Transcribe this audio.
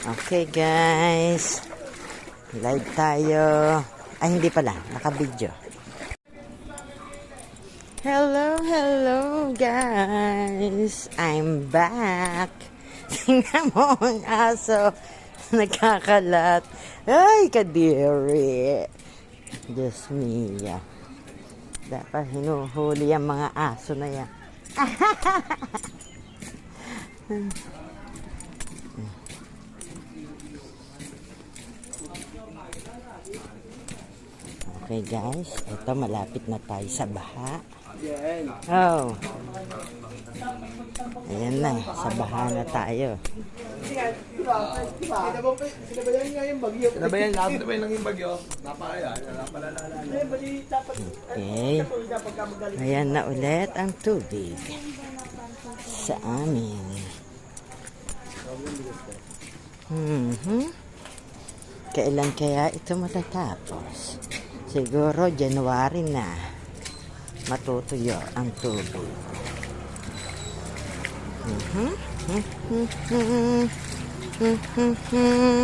Okay guys, live tayo. Ay hindi pala, naka-video. Hello guys, I'm back. Tingnan mo ang aso, nagkakalat. Ay kadiri. Diyos mia. Dapat hinuhuli ang mga aso na yan. Okay guys, ito malapit na tayo sa baha. Oh. Ayan na, sa baha na tayo. Sinabayan lang yung bagyo. Okay. Ayan na ulit ang tubig sa amin. Kailan kaya ito matatapos? Siguro January na matutuyo ang tubig.